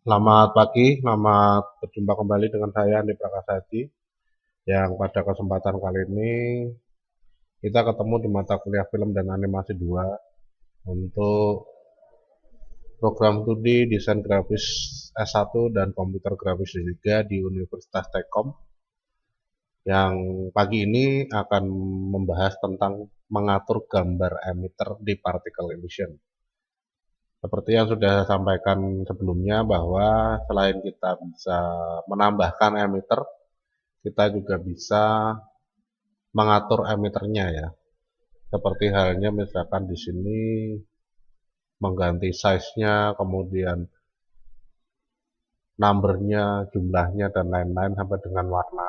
Selamat pagi, selamat berjumpa kembali dengan saya Andi Prakasadi yang pada kesempatan kali ini kita ketemu di mata kuliah film dan animasi 2 untuk program studi desain grafis S1 dan komputer grafis D3 di Universitas Telkom yang pagi ini akan membahas tentang mengatur gambar emitter di particle emission. Seperti yang sudah saya sampaikan sebelumnya bahwa selain kita bisa menambahkan emitter, kita juga bisa mengatur emitternya ya. Seperti halnya misalkan di sini mengganti size-nya, kemudian numbernya, jumlahnya dan lain-lain sampai dengan warna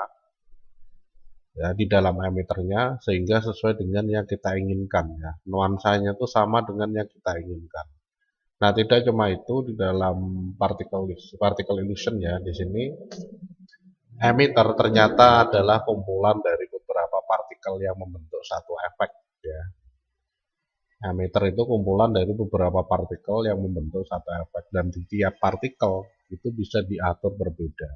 ya di dalam emitternya sehingga sesuai dengan yang kita inginkan ya. Nuansanya itu sama dengan yang kita inginkan. Nah, tidak cuma itu di dalam particle illusion ya. Di sini emitter ternyata adalah kumpulan dari beberapa partikel yang membentuk satu efek ya. Emitter itu kumpulan dari beberapa partikel yang membentuk satu efek dan di tiap partikel itu bisa diatur berbeda.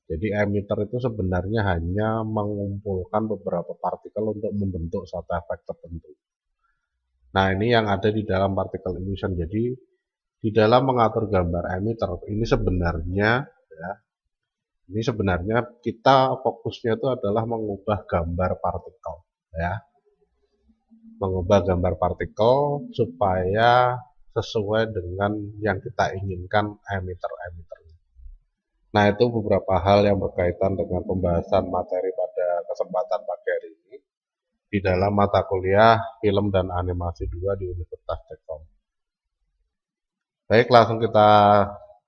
Jadi emitter itu sebenarnya hanya mengumpulkan beberapa partikel untuk membentuk satu efek tertentu. Nah, ini yang ada di dalam particle illusion. Jadi di dalam mengatur gambar emitter ini sebenarnya ya, ini sebenarnya kita fokusnya itu adalah mengubah gambar partikel ya. Mengubah gambar partikel supaya sesuai dengan yang kita inginkan emitter-emitternya. Nah, itu beberapa hal yang berkaitan dengan pembahasan materi pada kesempatan pagi hari ini di dalam mata kuliah film dan animasi 2 di Universitas Telkom. Baik, langsung kita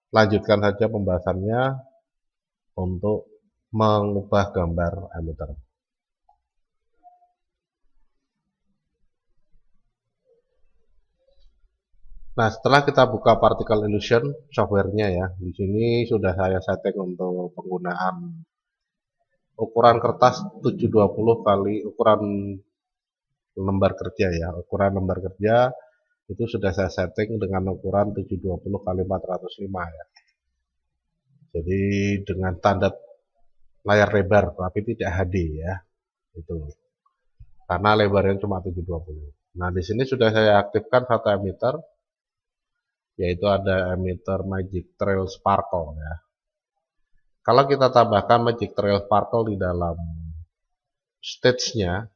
lanjutkan saja pembahasannya untuk mengubah gambar emitter. Nah, setelah kita buka particle illusion softwarenya ya, di sini sudah saya setting untuk penggunaan ukuran kertas 720 kali ukuran lembar kerja ya. Ukuran lembar kerja itu sudah saya setting dengan ukuran 720 kali 405 ya. Jadi dengan tanda layar lebar tapi tidak HD ya. Itu. Karena lebarnya cuma 720. Nah, di sini sudah saya aktifkan satu emitter yaitu ada emitter Magic Trail Sparkle ya. Kalau kita tambahkan Magic Trail Sparkle di dalam stage-nya,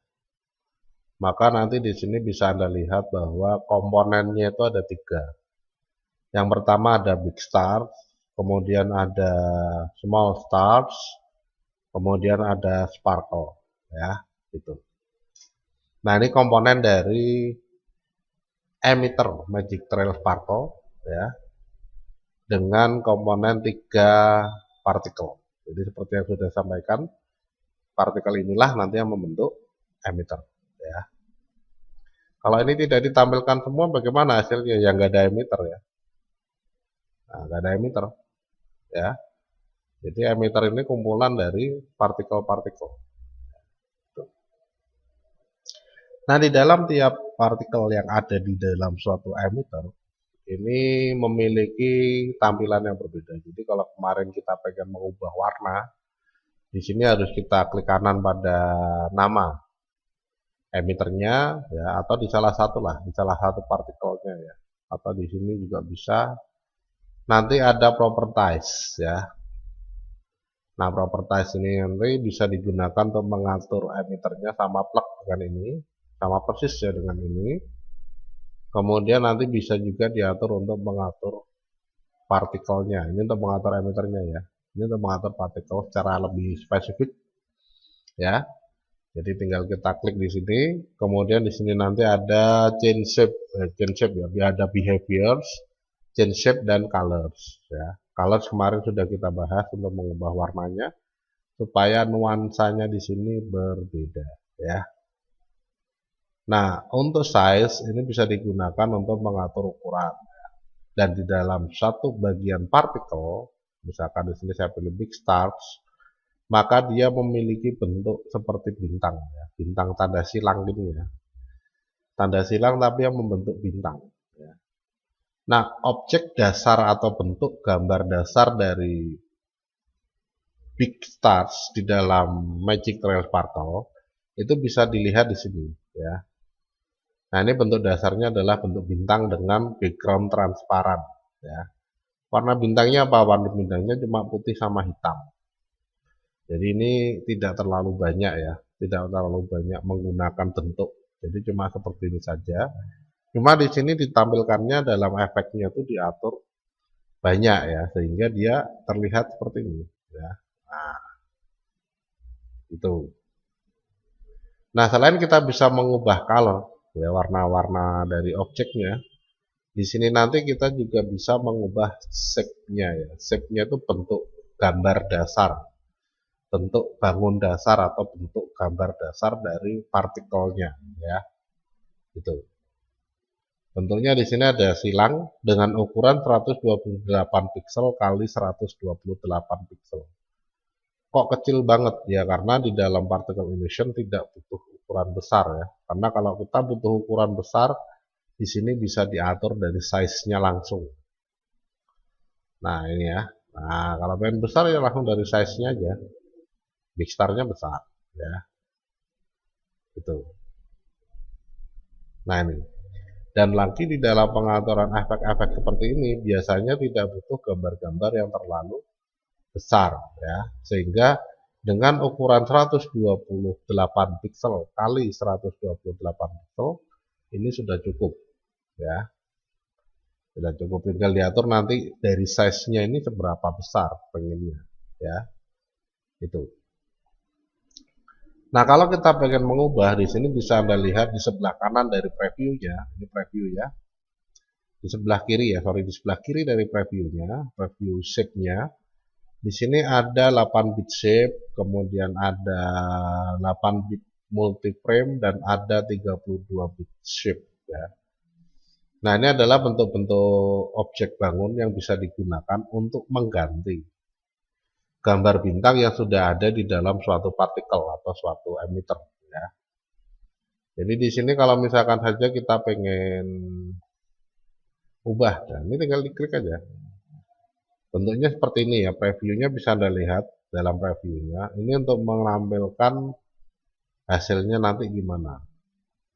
maka nanti di sini bisa Anda lihat bahwa komponennya itu ada 3. Yang pertama ada Big Stars, kemudian ada Small Stars, kemudian ada Sparkle ya, itu. Nah, ini komponen dari emitter Magic Trail Sparkle ya, dengan komponen 3 partikel. Jadi seperti yang sudah saya sampaikan, partikel inilah nanti yang membentuk emitter ya. Kalau ini tidak ditampilkan semua bagaimana hasilnya? Yang nggak ada emitter ya. Nah, nggak ada emitter ya. Jadi emitter ini kumpulan dari partikel-partikel. Nah, di dalam tiap partikel yang ada di dalam suatu emitter ini memiliki tampilan yang berbeda. Jadi kalau kemarin kita pengen mengubah warna, di sini harus kita klik kanan pada nama emitternya ya, atau di salah satu lah, di salah satu partikelnya ya. Atau di sini juga bisa. Nanti ada properties ya. Nah, properties ini nanti bisa digunakan untuk mengatur emitternya sama plug dengan ini, sama persis ya dengan ini. Kemudian nanti bisa juga diatur untuk mengatur partikelnya. Ini untuk mengatur emitternya ya. Ini untuk mengatur partikel secara lebih spesifik ya. Jadi tinggal kita klik di sini. Kemudian di sini nanti ada change shape ya. Ada behaviors, change shape dan colors ya. Colors kemarin sudah kita bahas untuk mengubah warnanya supaya nuansanya di sini berbeda ya. Nah, untuk size ini bisa digunakan untuk mengatur ukuran. Dan di dalam satu bagian partikel, misalkan di sini saya pilih big stars, maka dia memiliki bentuk seperti bintang ya. Bintang tanda silang gitu ya. Tanda silang tapi yang membentuk bintang ya. Nah, objek dasar atau bentuk gambar dasar dari Big Stars di dalam Magic Trail Sparkle itu bisa dilihat di sini ya. Nah, ini bentuk dasarnya adalah bentuk bintang dengan background transparan ya. Warna bintangnya apa? Warna bintangnya cuma putih sama hitam. Jadi ini tidak terlalu banyak ya, tidak terlalu banyak menggunakan bentuk. Jadi cuma seperti ini saja. Cuma di sini ditampilkannya dalam efeknya itu diatur banyak ya, sehingga dia terlihat seperti ini ya. Nah, itu. Nah, selain kita bisa mengubah color ya, warna-warna dari objeknya, di sini nanti kita juga bisa mengubah shape-nya ya. Shape-nya itu bentuk gambar dasar, bentuk bangun dasar atau bentuk gambar dasar dari partikelnya ya. Itu. Bentuknya di sini ada silang dengan ukuran 128 piksel kali 128 piksel. Kok kecil banget ya, karena di dalam particle illusion tidak butuh ukuran besar ya. Karena kalau kita butuh ukuran besar, di sini bisa diatur dari size-nya langsung. Nah, ini ya. Nah, kalau pengen besar ya langsung dari size-nya aja. Big star-nya besar ya. Gitu. Nah, ini. Dan lagi di dalam pengaturan efek-efek seperti ini biasanya tidak butuh gambar-gambar yang terlalu besar ya, sehingga dengan ukuran 128 piksel kali 128 piksel ini sudah cukup ya, sudah cukup. Tinggal diatur nanti dari size-nya ini seberapa besar pengennya ya, itu. Nah, kalau kita pengen mengubah, di sini bisa Anda lihat di sebelah kanan dari previewnya, ini preview ya. Di sebelah kiri ya, sorry, di sebelah kiri dari previewnya, preview shape-nya. Di sini ada 8 bit shape, kemudian ada 8 bit multiframe dan ada 32 bit shape ya. Nah, ini adalah bentuk-bentuk objek bangun yang bisa digunakan untuk mengganti gambar bintang yang sudah ada di dalam suatu partikel atau suatu emitter ya. Jadi di sini kalau misalkan saja kita pengen ubah, nah ini tinggal diklik aja. Bentuknya seperti ini ya, previewnya bisa Anda lihat dalam previewnya. Ini untuk menampilkan hasilnya nanti gimana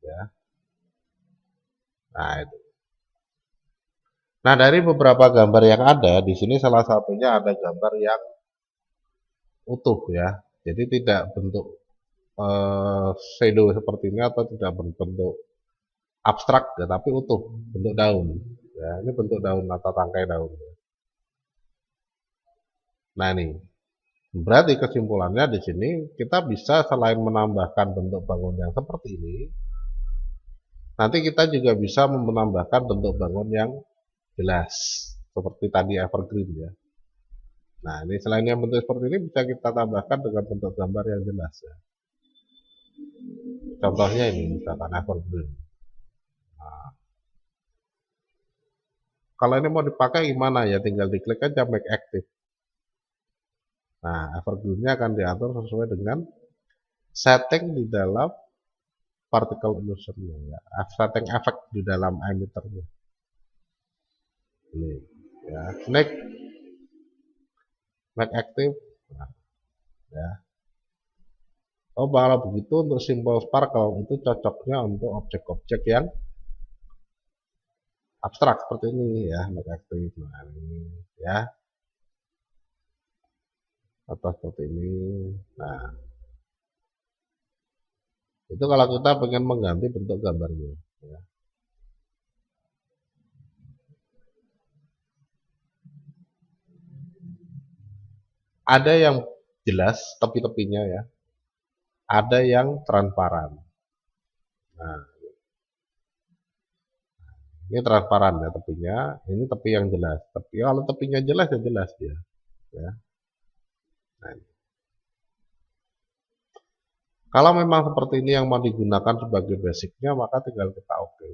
ya. Nah, itu. Nah, dari beberapa gambar yang ada di sini salah satunya ada gambar yang utuh ya. Jadi tidak bentuk shadow seperti ini atau tidak berbentuk abstrak ya, tapi utuh, bentuk daun. Ya, ini bentuk daun atau tangkai daun. Nah, ini. Berarti kesimpulannya di sini kita bisa selain menambahkan bentuk bangun yang seperti ini, nanti kita juga bisa menambahkan bentuk bangun yang jelas seperti tadi evergreen ya. Nah, ini selain yang bentuk seperti ini bisa kita tambahkan dengan bentuk gambar yang jelas ya. Contohnya ini misalkan evergreen. Nah, kalau ini mau dipakai gimana ya? Tinggal diklik aja make active. Nah, evergreen-nya akan diatur sesuai dengan setting di dalam particle illusion-nya ya. Setting efek di dalam emitter-nya. Ini ya. Next, make active. Nah, ya. Oh, kalau begitu untuk simbol sparkle itu cocoknya untuk objek-objek yang abstrak seperti ini ya, make active. Nah, ini ya. Atau seperti ini. Nah, itu kalau kita pengen mengganti bentuk gambarnya ya. Ada yang jelas tepi-tepinya ya, ada yang transparan. Nah, ini transparan ya tepinya, ini tepi yang jelas. Tapi kalau tepinya jelas ya jelas dia ya. Nah, kalau memang seperti ini yang mau digunakan sebagai basicnya, maka tinggal kita oke.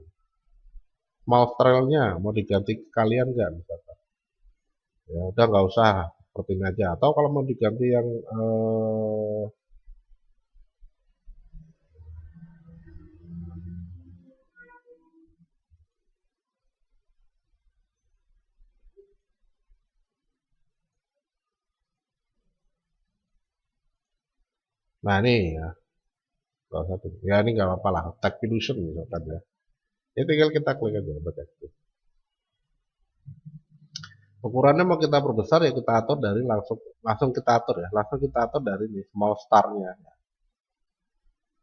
Mau trailnya mau diganti kalian nggak misalkan? Ya udah nggak usah seperti ini aja. Atau kalau mau diganti yang Nah ini ya, salah satu. Ya ini nggak apa-apa lah, tag illusion misalkan ya. Ya tinggal kita klik aja buat aktif. Ukurannya mau kita perbesar ya kita atur dari langsung kita atur ya, langsung kita atur dari ini small star-nya.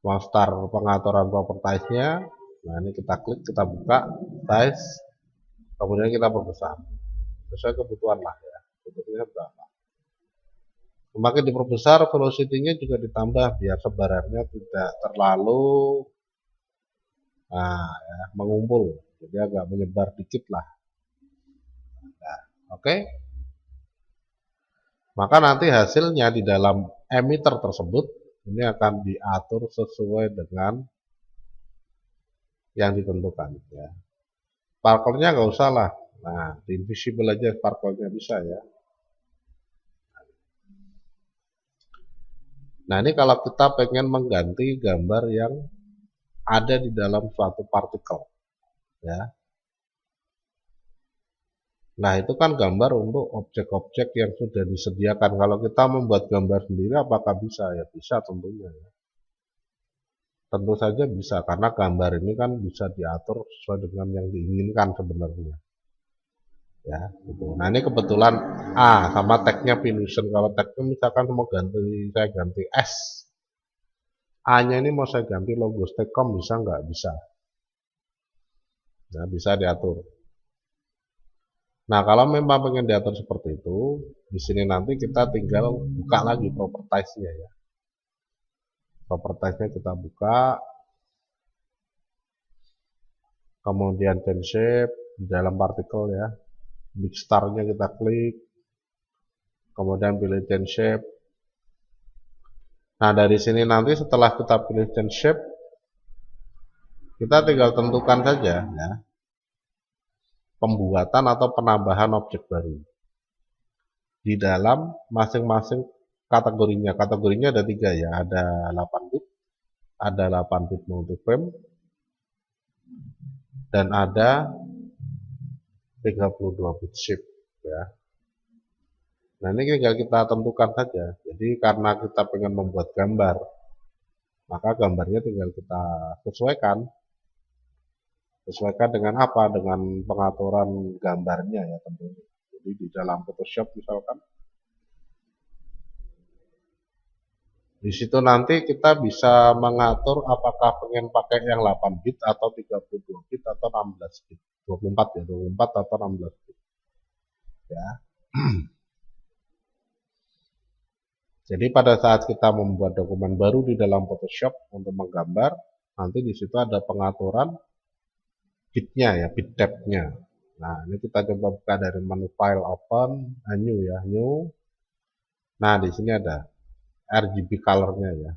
Small star pengaturan propertiesnya. Nah ini kita klik, kita buka size, kemudian kita perbesar sesuai kebutuhan lah ya. Kebutuhannya berapa? Semakin diperbesar, velocity-nya juga ditambah biar sebarannya tidak terlalu mengumpul, jadi agak menyebar dikit lah. Nah, oke. Maka nanti hasilnya di dalam emitter tersebut ini akan diatur sesuai dengan yang ditentukan ya. Sparkle-nya nggak usah lah. Nah, di invisible aja sparkle-nya bisa ya. Nah, ini kalau kita pengen mengganti gambar yang ada di dalam suatu partikel ya. Nah, itu kan gambar untuk objek-objek yang sudah disediakan. Kalau kita membuat gambar sendiri, apakah bisa? Ya bisa tentunya. Ya. Tentu saja bisa, karena gambar ini kan bisa diatur sesuai dengan yang diinginkan sebenarnya. Ya, gitu. Nah, ini kebetulan sama tagnya Pinusion. Kalau tagnya misalkan mau saya ganti S. A-nya ini mau saya ganti logo Stekom, bisa nggak? Bisa. Nah, bisa diatur. Nah, kalau memang pengen diatur seperti itu, di sini nanti kita tinggal buka lagi propertiesnya ya. Propertiesnya kita buka, kemudian change shape di dalam partikel ya. Big star-nya kita klik, kemudian pilih change shape. Nah, dari sini nanti setelah kita pilih change shape, kita tinggal tentukan saja ya, pembuatan atau penambahan objek baru di dalam masing-masing kategorinya. Kategorinya ada 3 ya, ada 8 bit, ada 8 bit multiframe, dan ada 32 bit shape ya. Nah, ini tinggal kita tentukan saja. Jadi karena kita pengen membuat gambar, maka gambarnya tinggal kita sesuaikan. Sesuaikan dengan apa? Dengan pengaturan gambarnya ya tentunya. Jadi di dalam Photoshop misalkan, di situ nanti kita bisa mengatur apakah pengen pakai yang 8 bit atau 32 bit atau 16 bit. 24 ya, 24 atau 16 bit. Ya. Jadi pada saat kita membuat dokumen baru di dalam Photoshop untuk menggambar, nanti di situ ada pengaturan bitnya ya, bit depth-nya. Nah, ini kita coba buka dari menu file open, new ya, new. Nah, di sini ada RGB color-nya ya.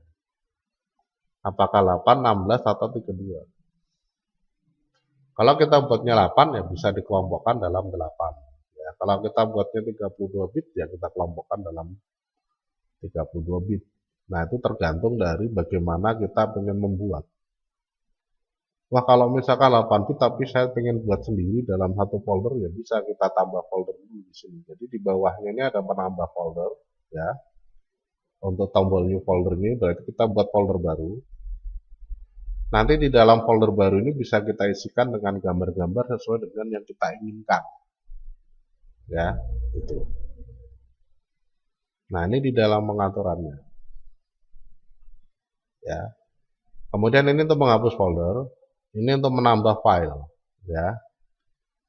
Apakah 8, 16 atau 32? Kalau kita buatnya 8 ya bisa dikelompokkan dalam 8. Ya, kalau kita buatnya 32 bit ya kita kelompokkan dalam 32 bit. Nah, itu tergantung dari bagaimana kita ingin membuat. Wah, kalau misalkan 8 bit tapi saya ingin buat sendiri dalam satu folder ya bisa kita tambah folder dulu di sini. Jadi di bawahnya ini ada menambah folder ya. Untuk tombol new folder ini berarti kita buat folder baru. Nanti di dalam folder baru ini bisa kita isikan dengan gambar-gambar sesuai dengan yang kita inginkan. Ya, itu. Nah, ini di dalam pengaturannya. Ya. Kemudian ini untuk menghapus folder, ini untuk menambah file, ya.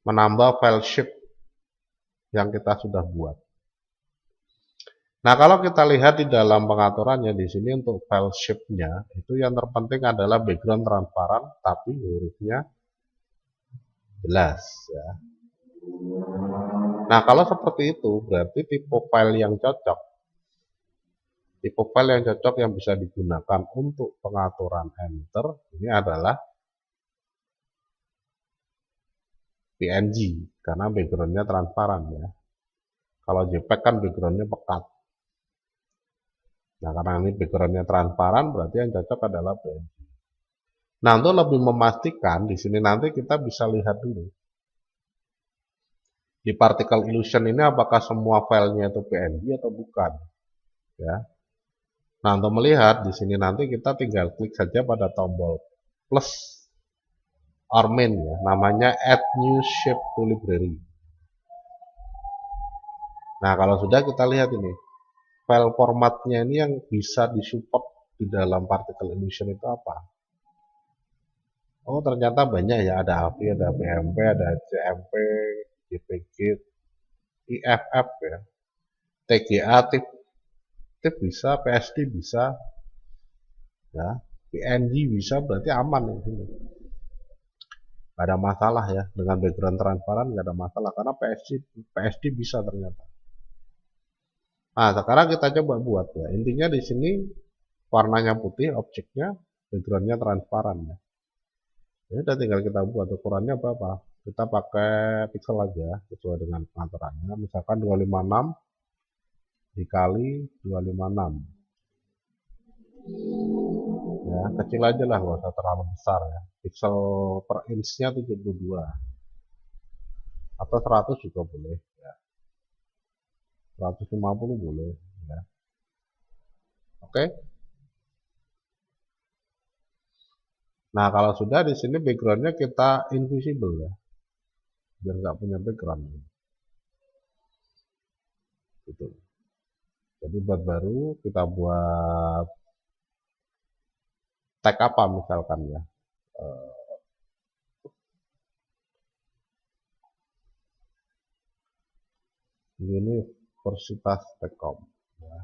Menambah file shape yang kita sudah buat. Nah, kalau kita lihat di dalam pengaturannya di sini untuk file shape-nya, itu yang terpenting adalah background transparan tapi hurufnya jelas, ya. Nah, kalau seperti itu berarti tipe file yang cocok. Tipe file yang cocok yang bisa digunakan untuk pengaturan emitter ini adalah PNG karena backgroundnya transparan ya. Kalau JPEG kan backgroundnya pekat. Nah, karena ini backgroundnya transparan berarti yang cocok adalah PNG. Nah, untuk lebih memastikan di sini nanti kita bisa lihat dulu di particle illusion ini apakah semua filenya itu PNG atau bukan ya. Nah, untuk melihat di sini nanti kita tinggal klik saja pada tombol plus or min ya, namanya add new shape to library. Nah, kalau sudah kita lihat ini, file formatnya ini yang bisa disupport di dalam particle illusion itu apa? Oh, ternyata banyak ya, ada AVI, ada PMP, ada CMP, JPG, IFF ya, TGA, TIFF bisa, PSD bisa, ya, PNG bisa, berarti aman ya. Gak ada masalah ya, dengan background transparan gak ada masalah, karena PSD bisa ternyata. Nah, sekarang kita coba buat ya. Intinya di sini warnanya putih, objeknya, backgroundnya transparan ya. Ini udah tinggal kita buat ukurannya berapa. Kita pakai pixel aja sesuai dengan pengaturannya. Misalkan 256 dikali 256. Ya, kecil aja lah, nggak usah terlalu besar ya. Pixel per inch-nya 72 atau 100 juga boleh ya. 150 boleh ya. Oke. Nah, kalau sudah di sini backgroundnya kita invisible ya, biar nggak punya background. Gitu. Jadi buat baru kita buat tag apa misalkan ya. Universitas Telkom. Ya.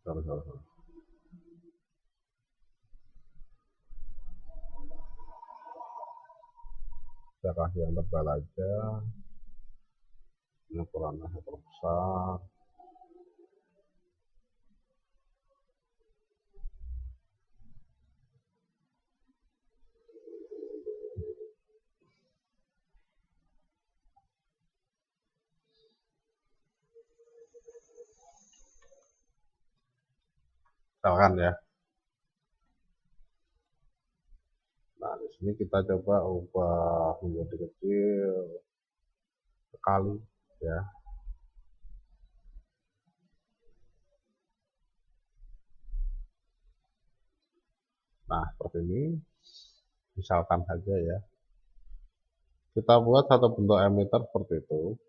Sorry. Saya kasih yang tebal aja. Ini ukurannya besar. Misalkan ya. Nah, di sini kita coba ubah menjadi kecil sekali ya. Nah, seperti ini. Misalkan saja ya. Kita buat satu bentuk emitter seperti itu.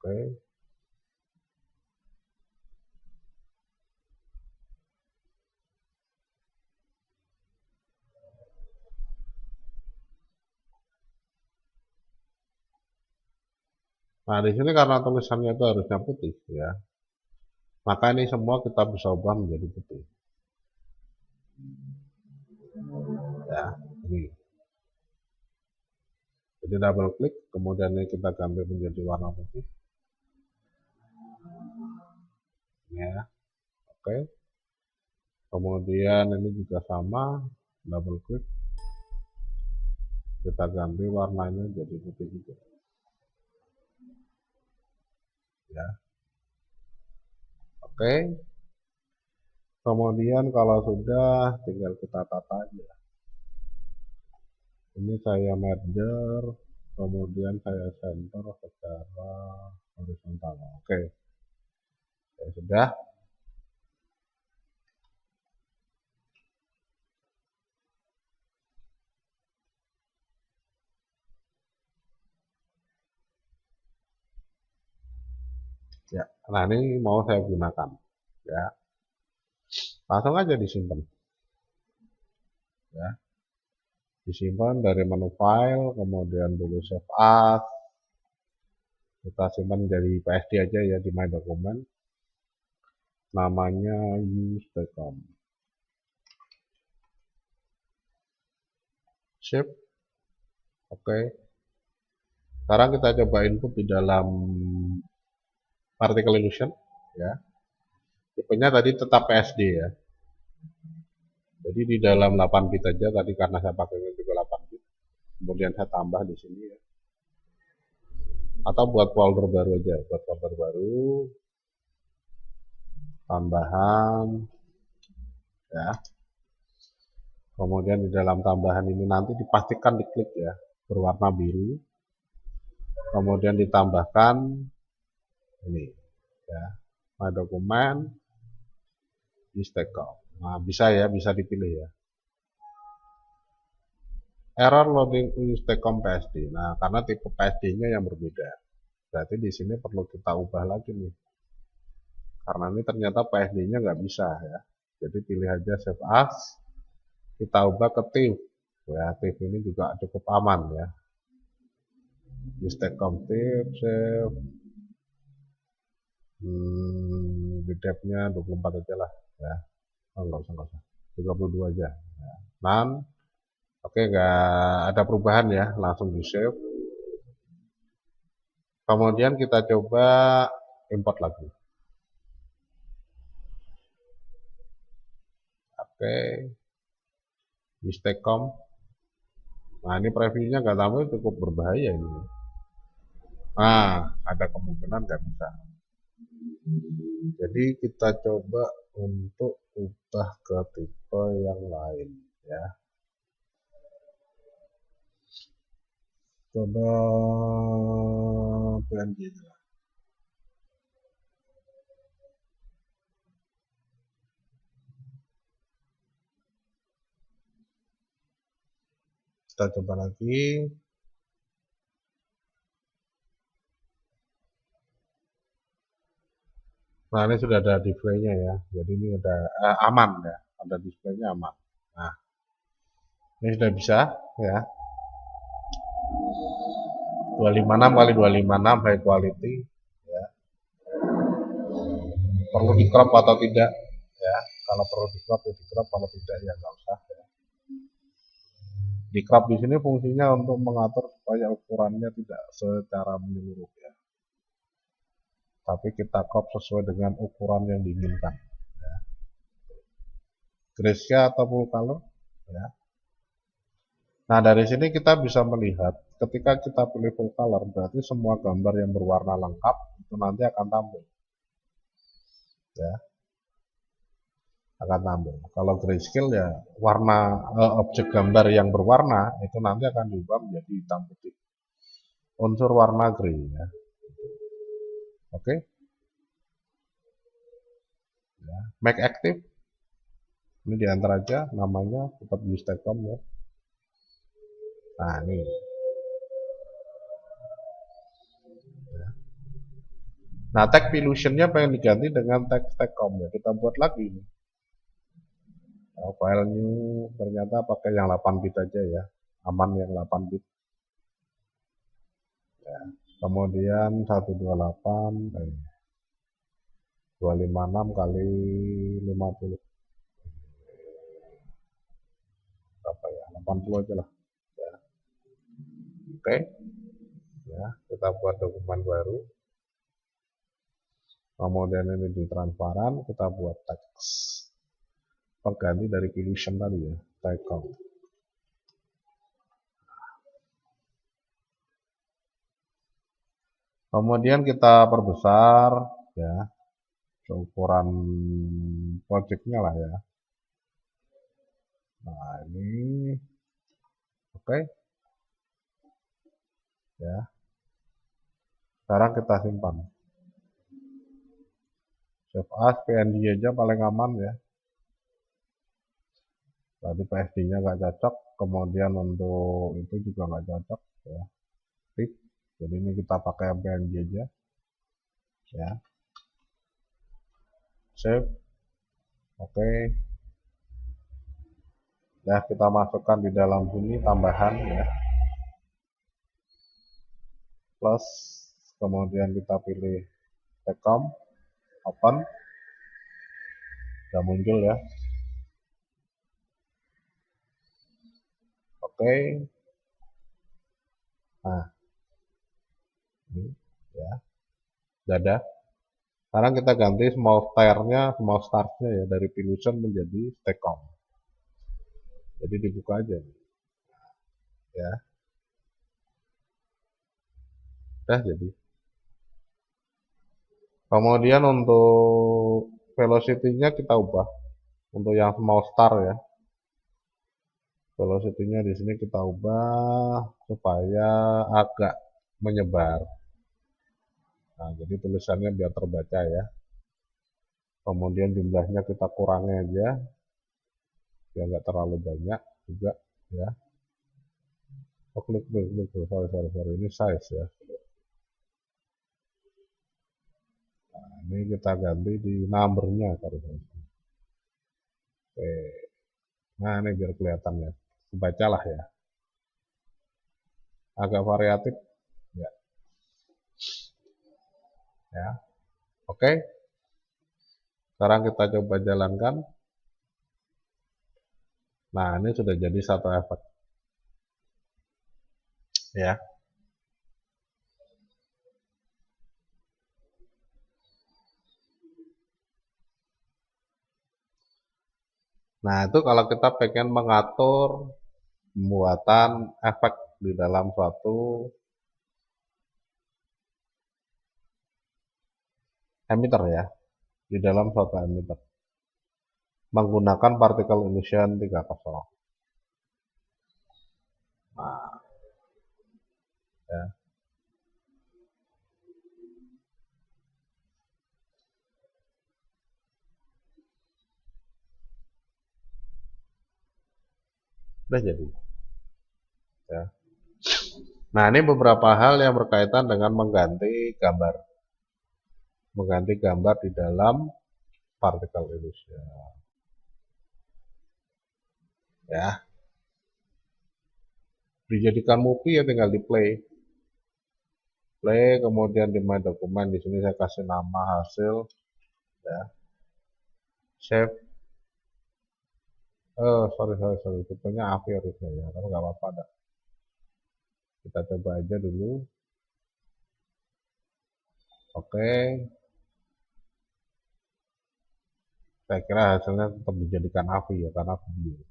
Oke. Nah, di sini karena tulisannya itu harusnya putih ya. Maka ini semua kita bisa ubah menjadi putih. Ya, ini. Jadi double klik, kemudian ini kita ganti menjadi warna putih. Ya, oke. Kemudian ini juga sama, double klik. Kita ganti warnanya jadi putih juga. Ya. Oke. Kemudian kalau sudah tinggal kita tata aja. Ini saya merger, kemudian saya center secara horizontal. Oke. Ya sudah. Ya. Nah, ini mau saya gunakan. Ya. Langsung aja disimpan. Ya. Disimpan dari menu file, kemudian dulu save as. Kita simpan jadi PSD aja ya di my document. Namanya use.com. Save. Oke. Sekarang kita coba input di dalam particle illusion ya. Tipenya tadi tetap PSD ya. Jadi di dalam 8 bit aja tadi karena saya pakai juga 8 bit. kemudian saya tambah di sini ya. Atau buat folder baru aja, buat folder baru, tambahan, ya. Kemudian di dalam tambahan ini nanti dipastikan diklik ya, berwarna biru. Kemudian ditambahkan ini, ya, my dokumen, use Tecom. Nah, bisa ya, bisa dipilih ya. Error loading use Tecom PSD. Nah, karena tipe PSD-nya yang berbeda. Berarti di sini perlu kita ubah lagi nih. Karena ini ternyata PSD-nya nggak bisa ya. Jadi pilih aja save as. Kita ubah ke TIFF. Ya, TIFF ini juga cukup aman ya. Use Tecom TIFF, save. Bidepnya 24 aja lah ya. Oh, nggak usah. 32 aja. Ya. None. Oke, nggak ada perubahan ya, langsung di save. Kemudian kita coba import lagi. Oke, use Tecom. Nah, ini previewnya nggak tahu, cukup berbahaya ini. Nah, ada kemungkinan nggak bisa. Jadi kita coba untuk ubah ke tipe yang lain ya. Coba PNG aja. Kita coba lagi. Nah, ini sudah ada display-nya ya. Jadi ini ada aman ya. Ada display-nya aman. Nah, ini sudah bisa ya. 256 kali 256 high quality ya. Perlu di crop atau tidak ya? Kalau perlu di crop ya di crop, kalau tidak ya nggak usah ya. Di crop di sini fungsinya untuk mengatur supaya ukurannya tidak secara menyeluruh ya. Tapi kita crop sesuai dengan ukuran yang diinginkan ya. Grayscale atau full color ya. Nah, dari sini kita bisa melihat ketika kita pilih full color berarti semua gambar yang berwarna lengkap itu nanti akan tampil ya, akan tampil. Kalau grayscale ya warna objek gambar yang berwarna itu nanti akan diubah menjadi hitam putih, unsur warna grey ya. Oke ya. Make active ini diantar aja namanya, tetap use Tecom ya. Nah, ini ya. Nah, tag illusionnya pengen diganti dengan tag Tecom ya, kita buat lagi nih. Nah, file new ternyata pakai yang 8 bit aja ya, aman yang 8 bit ya. Kemudian 128 256 kali 50 berapa ya, 80 aja lah ya. Oke ya, kita buat dokumen baru. Kemudian ini di transparan kita buat teks pengganti dari illusion tadi ya, Tecom. Kemudian kita perbesar ya ukuran projectnya lah ya. Nah, ini oke ya. Sekarang kita simpan. Save as PNG aja paling aman ya. Tadi PSD-nya nggak cocok, kemudian untuk itu juga nggak cocok ya. Jadi ini kita pakai PNG aja ya. Save. Oke ya, kita masukkan di dalam sini tambahan ya, plus kemudian kita pilih Tecom, open, sudah muncul ya. Oke. Nah, ini ya, dada. Sekarang kita ganti small start-nya ya, dari Illusion menjadi Tecom. Jadi dibuka aja ya. Udah jadi. Kemudian untuk velocity-nya kita ubah. Untuk yang small star ya. Velocity-nya di sini kita ubah supaya agak menyebar. Nah, jadi tulisannya biar terbaca ya. Kemudian jumlahnya kita kurangi aja, biar nggak terlalu banyak juga ya. Oh, klik, sorry, ini size ya. Nah, ini kita ganti di numbernya, sorry. Oke. Nah, ini biar kelihatan ya. Bacalah ya. Agak variatif ya. Ya. Oke. Sekarang kita coba jalankan. Nah, ini sudah jadi satu efek. Ya. Nah, itu kalau kita pengen mengatur pembuatan efek di dalam suatu emitter ya, di dalam suatu emitter menggunakan particle illusion 3.0. Nah, ya. Udah jadi. Ya. Nah, ini beberapa hal yang berkaitan dengan mengganti gambar. Mengganti gambar di dalam particle illusion. Ya. Dijadikan movie ya tinggal di play. Play, kemudian di my dokumen di sini saya kasih nama hasil ya. Save. Sorry, tipenya AVI harusnya ya, tapi nggak apa-apa dah. Kita coba aja dulu. Oke. Saya kira hasilnya tetap dijadikan AVI ya, karena video.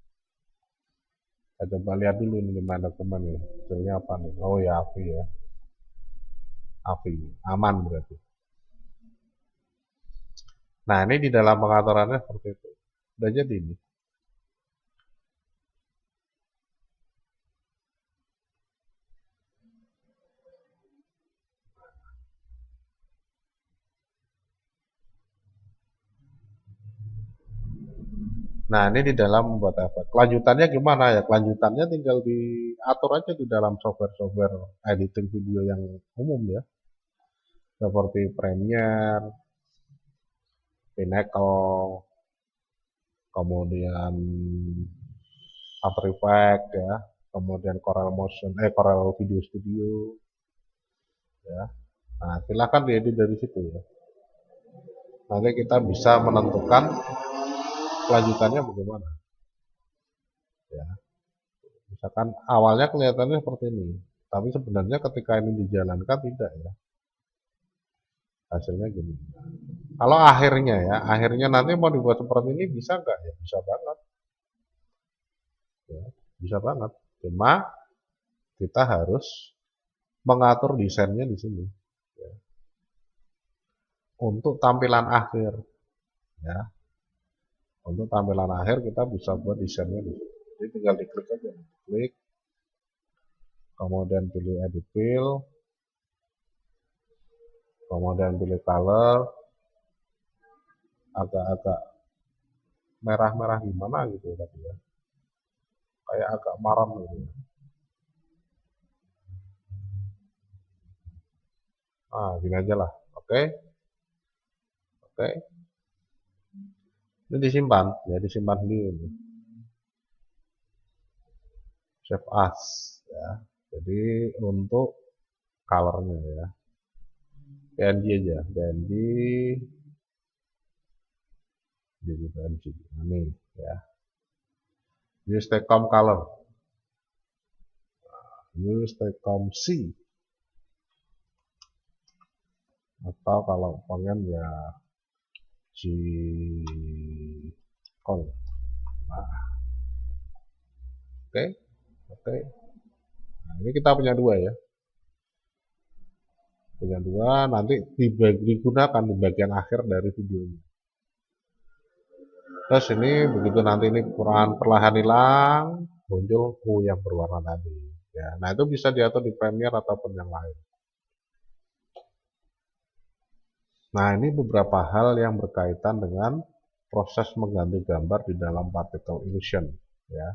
Kita coba lihat dulu ini di mana dokumen ya. Hasilnya apa nih? Oh ya AVI ya. AVI. Aman berarti. Nah ini di dalam pengaturannya seperti itu. Udah jadi ini. Nah, ini di dalam membuat efek. Kelanjutannya gimana ya? Kelanjutannya tinggal diatur aja di dalam software-software editing video yang umum ya. Seperti Premiere, Pinnacle, kemudian After Effects ya, kemudian Corel Video Studio ya. Nah, silakan diedit dari situ ya. Nanti kita bisa menentukan kelanjutannya bagaimana. Ya. Misalkan awalnya kelihatannya seperti ini, tapi sebenarnya ketika ini dijalankan tidak ya. Hasilnya gini. Kalau akhirnya ya, akhirnya nanti mau dibuat seperti ini bisa nggak ya? Bisa banget. Ya, bisa banget. Cuma kita harus mengatur desainnya di sini. Ya. Untuk tampilan akhir, ya. Untuk tampilan akhir kita bisa buat desainnya di sini. Jadi tinggal diklik aja, klik, kemudian pilih edit fill, kemudian pilih color, agak-agak merah-merah gimana gitu tadi ya, kayak agak maram gitu. Nah, gini aja lah, oke, oke. Ini disimpan, ya disimpan dulu ini. Save as, ya. Jadi untuk colornya ya, PNG aja, PNG, jadi PNG, ini ya. Use Tecom color, use Tecom C, atau kalau pengen ya G-Col. Nah, oke, oke. Nah, ini kita punya dua ya. punya dua, nanti digunakan di bagian akhir dari videonya. Terus ini begitu nanti ini perlahan hilang, muncul U yang berwarna tadi. Ya, nah itu bisa diatur di Premiere ataupun yang lain. Nah ini beberapa hal yang berkaitan dengan proses mengganti gambar di dalam particle illusion. Ya,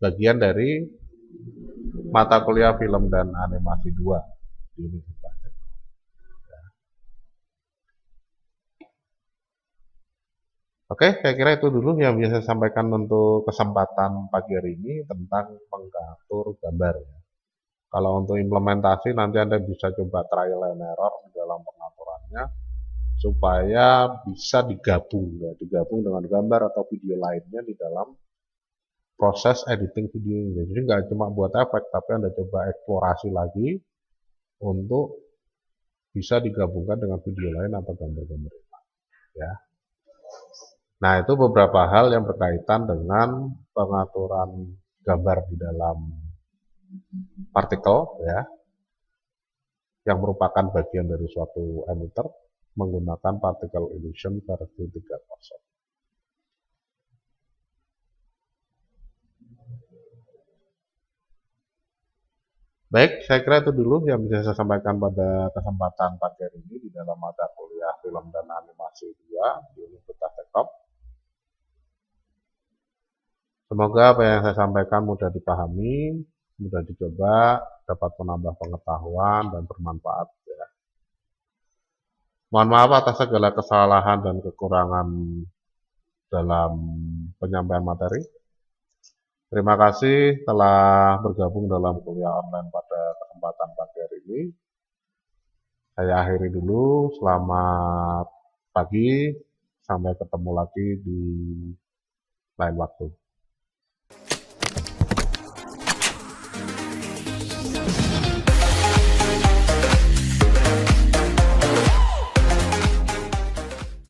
bagian dari mata kuliah film dan animasi 2 di Universitas. Oke, saya kira itu dulu yang bisa saya sampaikan untuk kesempatan pagi hari ini tentang mengatur gambar. Kalau untuk implementasi nanti Anda bisa coba trial and error di dalam pengaturannya supaya bisa digabung, ya, digabung dengan gambar atau video lainnya di dalam proses editing video ini. Jadi nggak cuma buat efek, tapi Anda coba eksplorasi lagi untuk bisa digabungkan dengan video lain atau gambar-gambar. Ya. Nah, itu beberapa hal yang berkaitan dengan pengaturan gambar di dalam partikel, ya, yang merupakan bagian dari suatu emitter menggunakan particle illusion versi 3.0. Baik, saya kira itu dulu yang bisa saya sampaikan pada kesempatan pagi hari ini di dalam mata kuliah film dan animasi 2 di Universitas Tekop. Semoga apa yang saya sampaikan mudah dipahami, mudah dicoba, dapat menambah pengetahuan dan bermanfaat. Ya. Mohon maaf atas segala kesalahan dan kekurangan dalam penyampaian materi. Terima kasih telah bergabung dalam kuliah online pada kesempatan pagi hari ini. Saya akhiri dulu. Selamat pagi. Sampai ketemu lagi di lain waktu.